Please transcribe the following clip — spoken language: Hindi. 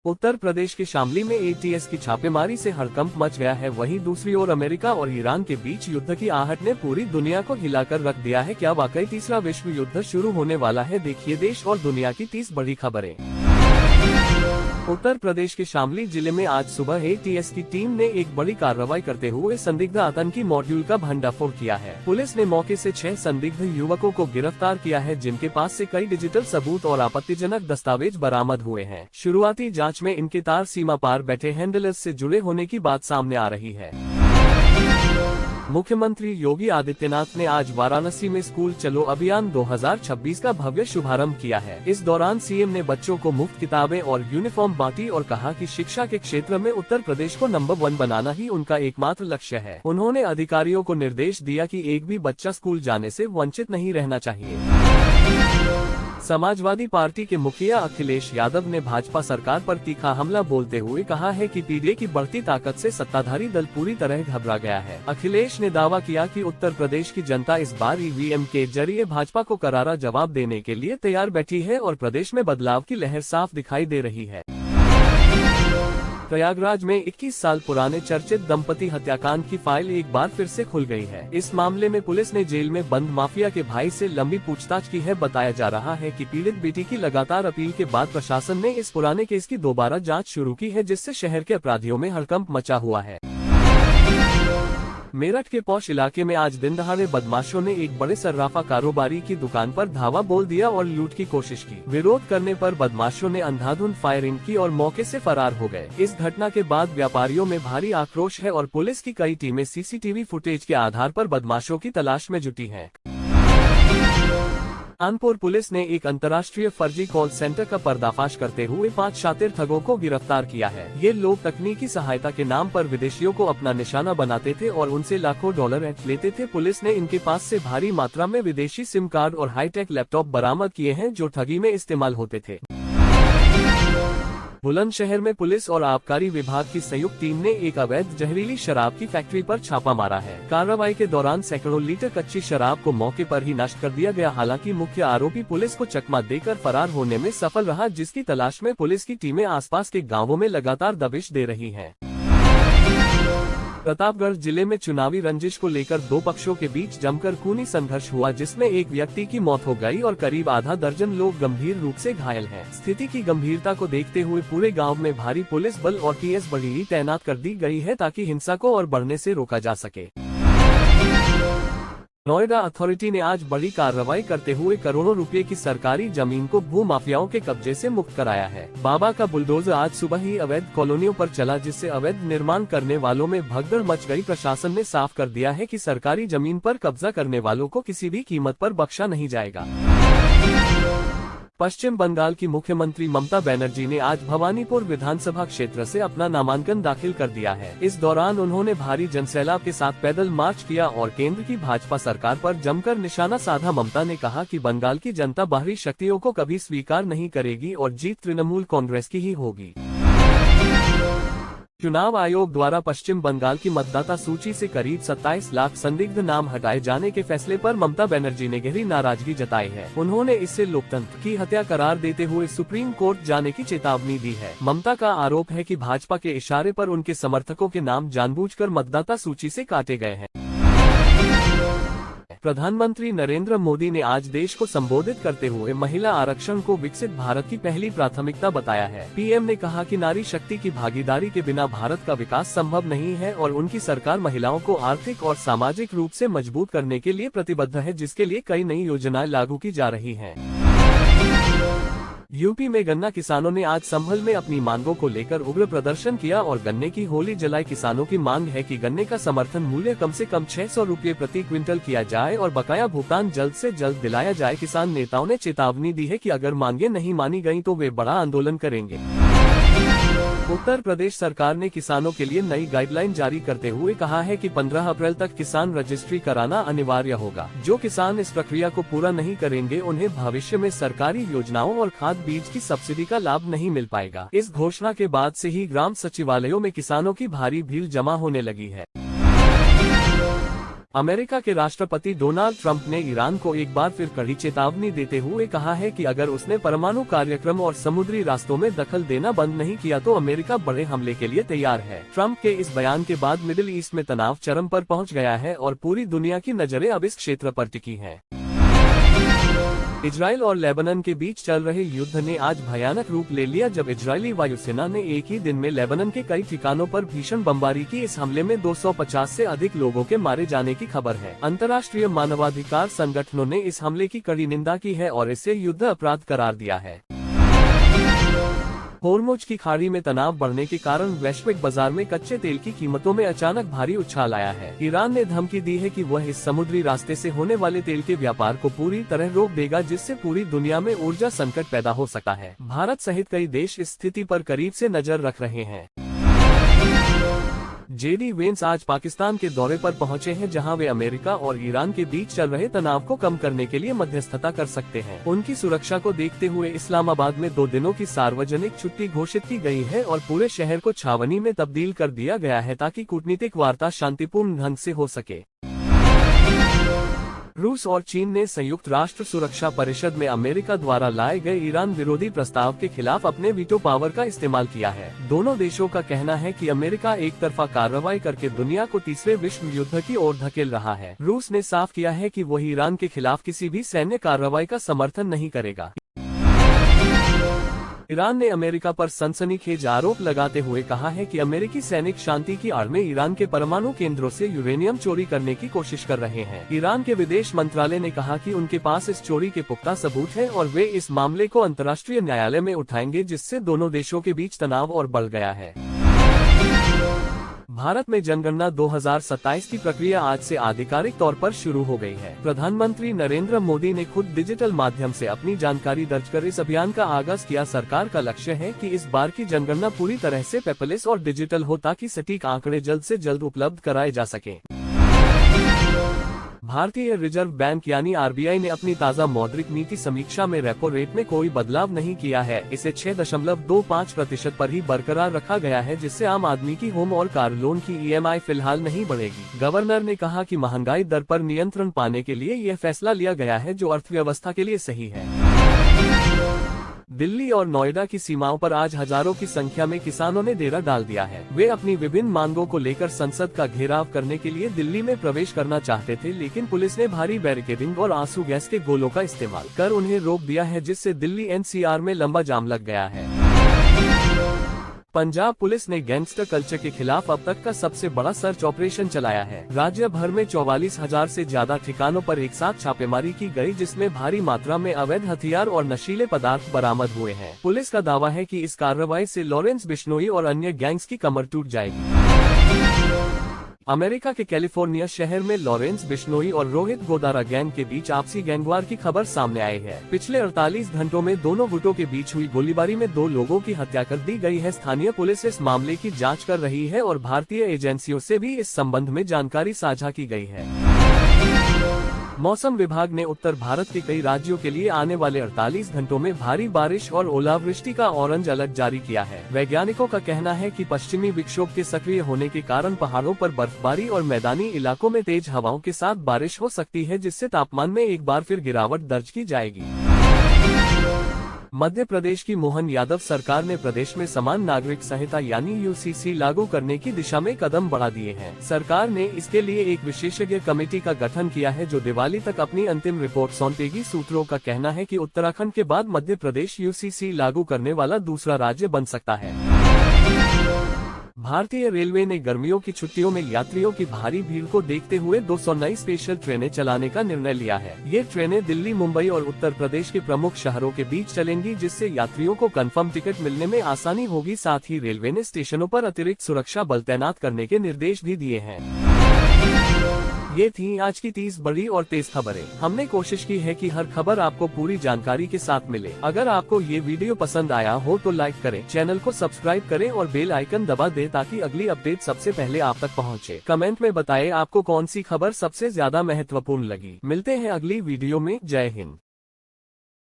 उत्तर प्रदेश के शामली में एटीएस की छापेमारी से हड़कंप मच गया है। वहीं दूसरी ओर अमेरिका और ईरान के बीच युद्ध की आहट ने पूरी दुनिया को हिलाकर रख दिया है। क्या वाकई तीसरा विश्व युद्ध शुरू होने वाला है? देखिए देश और दुनिया की 30 बड़ी खबरें। उत्तर प्रदेश के शामली जिले में आज सुबह एटीएस की टीम ने एक बड़ी कार्रवाई करते हुए संदिग्ध आतंकी मॉड्यूल का भंडाफोड़ किया है। पुलिस ने मौके से 6 संदिग्ध युवकों को गिरफ्तार किया है, जिनके पास से कई डिजिटल सबूत और आपत्तिजनक दस्तावेज बरामद हुए हैं। शुरुआती जांच में इनके तार सीमा पार बैठे हैंडलर्स से जुड़े होने की बात सामने आ रही है। मुख्यमंत्री योगी आदित्यनाथ ने आज वाराणसी में स्कूल चलो अभियान 2026 का भव्य शुभारंभ किया है। इस दौरान सीएम ने बच्चों को मुफ्त किताबें और यूनिफॉर्म बांटी और कहा कि शिक्षा के क्षेत्र में उत्तर प्रदेश को नंबर 1 बनाना ही उनका एकमात्र लक्ष्य है। उन्होंने अधिकारियों को निर्देश दिया कि एक भी बच्चा स्कूल जाने से वंचित नहीं रहना चाहिए। समाजवादी पार्टी के मुखिया अखिलेश यादव ने भाजपा सरकार पर तीखा हमला बोलते हुए कहा है कि पीडीए की बढ़ती ताकत से सत्ताधारी दल पूरी तरह घबरा गया है। अखिलेश ने दावा किया कि उत्तर प्रदेश की जनता इस बार ईवीएम के जरिए भाजपा को करारा जवाब देने के लिए तैयार बैठी है और प्रदेश में बदलाव की लहर साफ दिखाई दे रही है। प्रयागराज में 21 साल पुराने चर्चित दंपति हत्याकांड की फाइल एक बार फिर से खुल गई है। इस मामले में पुलिस ने जेल में बंद माफिया के भाई से लंबी पूछताछ की है। बताया जा रहा है कि पीड़ित बेटी की लगातार अपील के बाद प्रशासन ने इस पुराने केस की दोबारा जांच शुरू की है, जिससे शहर के अपराधियों में हड़कंप मचा हुआ है। मेरठ के पौष इलाके में आज दिन दहाड़े बदमाशों ने एक बड़े सर्राफा कारोबारी की दुकान पर धावा बोल दिया और लूट की कोशिश की। विरोध करने पर बदमाशों ने अंधाधुंध फायरिंग की और मौके से फरार हो गए। इस घटना के बाद व्यापारियों में भारी आक्रोश है और पुलिस की कई टीमें सीसीटीवी फुटेज के आधार पर बदमाशों की तलाश में जुटी हैं। कानपुर पुलिस ने एक अंतर्राष्ट्रीय फर्जी कॉल सेंटर का पर्दाफाश करते हुए 5 शातिर ठगों को गिरफ्तार किया है। ये लोग तकनीकी सहायता के नाम पर विदेशियों को अपना निशाना बनाते थे और उनसे लाखों डॉलर ऐंठ लेते थे। पुलिस ने इनके पास से भारी मात्रा में विदेशी सिम कार्ड और हाईटेक लैपटॉप बरामद किए हैं, जो ठगी में इस्तेमाल होते थे। बुलंदशहर में पुलिस और आबकारी विभाग की संयुक्त टीम ने एक अवैध जहरीली शराब की फैक्ट्री पर छापा मारा है। कार्रवाई के दौरान सैकड़ों लीटर कच्ची शराब को मौके पर ही नष्ट कर दिया गया। हालांकि मुख्य आरोपी पुलिस को चकमा देकर फरार होने में सफल रहा, जिसकी तलाश में पुलिस की टीमें आसपास के गाँवों में लगातार दबिश दे रही हैं। प्रतापगढ़ जिले में चुनावी रंजिश को लेकर 2 पक्षों के बीच जमकर खूनी संघर्ष हुआ, जिसमें एक व्यक्ति की मौत हो गई और करीब आधा दर्जन लोग गंभीर रूप से घायल हैं। स्थिति की गंभीरता को देखते हुए पूरे गांव में भारी पुलिस बल और टीएस बड़ी तैनात कर दी गई है, ताकि हिंसा को और बढ़ने से रोका जा सके। नोएडा अथॉरिटी ने आज बड़ी कार्रवाई करते हुए करोड़ों रुपए की सरकारी जमीन को भू माफियाओं के कब्जे से मुक्त कराया है। बाबा का बुलडोजर आज सुबह ही अवैध कॉलोनियों पर चला, जिससे अवैध निर्माण करने वालों में भगदड़ मच गई। प्रशासन ने साफ कर दिया है कि सरकारी जमीन पर कब्जा करने वालों को किसी भी कीमत पर बख्शा नहीं जाएगा। पश्चिम बंगाल की मुख्यमंत्री ममता बनर्जी ने आज भवानीपुर विधानसभा क्षेत्र से अपना नामांकन दाखिल कर दिया है। इस दौरान उन्होंने भारी जनसैलाब के साथ पैदल मार्च किया और केंद्र की भाजपा सरकार पर जमकर निशाना साधा। ममता ने कहा कि बंगाल की जनता बाहरी शक्तियों को कभी स्वीकार नहीं करेगी और जीत तृणमूल कांग्रेस की ही होगी। चुनाव आयोग द्वारा पश्चिम बंगाल की मतदाता सूची से करीब 27 लाख संदिग्ध नाम हटाए जाने के फैसले पर ममता बनर्जी ने गहरी नाराजगी जताई है। उन्होंने इसे लोकतंत्र की हत्या करार देते हुए सुप्रीम कोर्ट जाने की चेतावनी दी है। ममता का आरोप है कि भाजपा के इशारे पर उनके समर्थकों के नाम जानबूझकर मतदाता सूची से काटे गए हैं। प्रधानमंत्री नरेंद्र मोदी ने आज देश को संबोधित करते हुए महिला आरक्षण को विकसित भारत की पहली प्राथमिकता बताया है। पीएम ने कहा कि नारी शक्ति की भागीदारी के बिना भारत का विकास संभव नहीं है और उनकी सरकार महिलाओं को आर्थिक और सामाजिक रूप से मजबूत करने के लिए प्रतिबद्ध है, जिसके लिए कई नई योजनाएं लागू की जा रही हैं। यूपी में गन्ना किसानों ने आज संभल में अपनी मांगों को लेकर उग्र प्रदर्शन किया और गन्ने की होली जलाई। किसानों की मांग है कि गन्ने का समर्थन मूल्य कम से कम 600 रुपये प्रति क्विंटल किया जाए और बकाया भुगतान जल्द से जल्द दिलाया जाए। किसान नेताओं ने चेतावनी दी है कि अगर मांगे नहीं मानी गयी तो वे बड़ा आंदोलन करेंगे। उत्तर प्रदेश सरकार ने किसानों के लिए नई गाइडलाइन जारी करते हुए कहा है कि 15 अप्रैल तक किसान रजिस्ट्री कराना अनिवार्य होगा। जो किसान इस प्रक्रिया को पूरा नहीं करेंगे उन्हें भविष्य में सरकारी योजनाओं और खाद बीज की सब्सिडी का लाभ नहीं मिल पाएगा। इस घोषणा के बाद से ही ग्राम सचिवालयों में किसानों की भारी भीड़ जमा होने लगी है। अमेरिका के राष्ट्रपति डोनाल्ड ट्रंप ने ईरान को एक बार फिर कड़ी चेतावनी देते हुए कहा है कि अगर उसने परमाणु कार्यक्रम और समुद्री रास्तों में दखल देना बंद नहीं किया तो अमेरिका बड़े हमले के लिए तैयार है। ट्रंप के इस बयान के बाद मिडिल ईस्ट में तनाव चरम पर पहुंच गया है और पूरी दुनिया की नजरें अब इस क्षेत्र पर टिकी हैं। इजराइल और लेबनान के बीच चल रहे युद्ध ने आज भयानक रूप ले लिया जब इजरायली वायुसेना ने एक ही दिन में लेबनान के कई ठिकानों पर भीषण बमबारी की। इस हमले में 250 से अधिक लोगों के मारे जाने की खबर है। अंतर्राष्ट्रीय मानवाधिकार संगठनों ने इस हमले की कड़ी निंदा की है और इसे युद्ध अपराध करार दिया है। होर्मुज की खाड़ी में तनाव बढ़ने के कारण वैश्विक बाजार में कच्चे तेल की कीमतों में अचानक भारी उछाल आया है। ईरान ने धमकी दी है कि वह इस समुद्री रास्ते से होने वाले तेल के व्यापार को पूरी तरह रोक देगा, जिससे पूरी दुनिया में ऊर्जा संकट पैदा हो सकता है। भारत सहित कई देश इस स्थिति पर करीब से नजर रख रहे हैं। जेडी वेंस आज पाकिस्तान के दौरे पर पहुंचे हैं, जहां वे अमेरिका और ईरान के बीच चल रहे तनाव को कम करने के लिए मध्यस्थता कर सकते हैं। उनकी सुरक्षा को देखते हुए इस्लामाबाद में 2 दिनों की सार्वजनिक छुट्टी घोषित की गई है और पूरे शहर को छावनी में तब्दील कर दिया गया है ताकि कूटनीतिक वार्ता शांतिपूर्ण ढंग से हो सके। रूस और चीन ने संयुक्त राष्ट्र सुरक्षा परिषद में अमेरिका द्वारा लाए गए ईरान विरोधी प्रस्ताव के खिलाफ अपने वीटो पावर का इस्तेमाल किया है। दोनों देशों का कहना है कि अमेरिका एक तरफा कार्रवाई करके दुनिया को तीसरे विश्व युद्ध की ओर धकेल रहा है। रूस ने साफ किया है कि वह ईरान के खिलाफ किसी भी सैन्य कार्रवाई का समर्थन नहीं करेगा। ईरान ने अमेरिका पर सनसनीखेज आरोप लगाते हुए कहा है कि अमेरिकी सैनिक शांति की आड़ में ईरान के परमाणु केंद्रों से यूरेनियम चोरी करने की कोशिश कर रहे हैं। ईरान के विदेश मंत्रालय ने कहा कि उनके पास इस चोरी के पुख्ता सबूत हैं और वे इस मामले को अंतर्राष्ट्रीय न्यायालय में उठाएंगे, जिससे दोनों देशों के बीच तनाव और बढ़ गया है। भारत में जनगणना 2027 की प्रक्रिया आज से आधिकारिक तौर पर शुरू हो गई है। प्रधानमंत्री नरेंद्र मोदी ने खुद डिजिटल माध्यम से अपनी जानकारी दर्ज कर इस अभियान का आगाज किया। सरकार का लक्ष्य है कि इस बार की जनगणना पूरी तरह से पेपरलेस और डिजिटल हो ताकि सटीक आंकड़े जल्द से जल्द उपलब्ध कराए जा सकें। भारतीय रिजर्व बैंक यानी आरबीआई ने अपनी ताज़ा मौद्रिक नीति समीक्षा में रेपो रेट में कोई बदलाव नहीं किया है। इसे 6.25% पर ही बरकरार रखा गया है, जिससे आम आदमी की होम और कार लोन की ईएमआई फिलहाल नहीं बढ़ेगी। गवर्नर ने कहा कि महंगाई दर पर नियंत्रण पाने के लिए यह फैसला लिया गया है, जो अर्थव्यवस्था के लिए सही है। दिल्ली और नोएडा की सीमाओं पर आज हजारों की संख्या में किसानों ने डेरा डाल दिया है। वे अपनी विभिन्न मांगों को लेकर संसद का घेराव करने के लिए दिल्ली में प्रवेश करना चाहते थे, लेकिन पुलिस ने भारी बैरिकेडिंग और आंसू गैस के गोलों का इस्तेमाल कर उन्हें रोक दिया है, जिससे दिल्ली एनसीआर में लंबा जाम लग गया है। पंजाब पुलिस ने गैंगस्टर कल्चर के खिलाफ अब तक का सबसे बड़ा सर्च ऑपरेशन चलाया है। राज्य भर में 44,000 से ज्यादा ठिकानों पर एक साथ छापेमारी की गई, जिसमें भारी मात्रा में अवैध हथियार और नशीले पदार्थ बरामद हुए हैं। पुलिस का दावा है कि इस कार्रवाई से लॉरेंस बिश्नोई और अन्य गैंग्स की कमर टूट जाएगी। अमेरिका के कैलिफोर्निया शहर में लॉरेंस बिश्नोई और रोहित गोदारा गैंग के बीच आपसी गैंगवार की खबर सामने आई है। पिछले 48 घंटों में दोनों गुटों के बीच हुई गोलीबारी में 2 लोगों की हत्या कर दी गई है। स्थानीय पुलिस इस मामले की जांच कर रही है और भारतीय एजेंसियों से भी इस संबंध में जानकारी साझा की गई है। मौसम विभाग ने उत्तर भारत के कई राज्यों के लिए आने वाले 48 घंटों में भारी बारिश और ओलावृष्टि का ऑरेंज अलर्ट जारी किया है। वैज्ञानिकों का कहना है कि पश्चिमी विक्षोभ के सक्रिय होने के कारण पहाड़ों पर बर्फबारी और मैदानी इलाकों में तेज हवाओं के साथ बारिश हो सकती है, जिससे तापमान में एक बार फिर गिरावट दर्ज की जाएगी। मध्य प्रदेश की मोहन यादव सरकार ने प्रदेश में समान नागरिक संहिता यानी यूसीसी लागू करने की दिशा में कदम बढ़ा दिए हैं। सरकार ने इसके लिए एक विशेषज्ञ कमेटी का गठन किया है, जो दिवाली तक अपनी अंतिम रिपोर्ट सौंपेगी। सूत्रों का कहना है कि उत्तराखंड के बाद मध्य प्रदेश यूसीसी लागू करने वाला दूसरा राज्य बन सकता है। भारतीय रेलवे ने गर्मियों की छुट्टियों में यात्रियों की भारी भीड़ को देखते हुए 200 नई स्पेशल ट्रेनें चलाने का निर्णय लिया है। ये ट्रेनें दिल्ली, मुंबई और उत्तर प्रदेश के प्रमुख शहरों के बीच चलेंगी, जिससे यात्रियों को कंफर्म टिकट मिलने में आसानी होगी। साथ ही रेलवे ने स्टेशनों पर अतिरिक्त सुरक्षा बल तैनात करने के निर्देश भी दिए हैं। ये थी आज की 30 बड़ी और तेज खबरें। हमने कोशिश की है कि हर खबर आपको पूरी जानकारी के साथ मिले। अगर आपको ये वीडियो पसंद आया हो तो लाइक करें, चैनल को सब्सक्राइब करें और बेल आइकन दबा दें ताकि अगली अपडेट सबसे पहले आप तक पहुंचे। कमेंट में बताएं आपको कौन सी खबर सबसे ज्यादा महत्वपूर्ण लगी। मिलते हैं अगली वीडियो में। जय हिंद।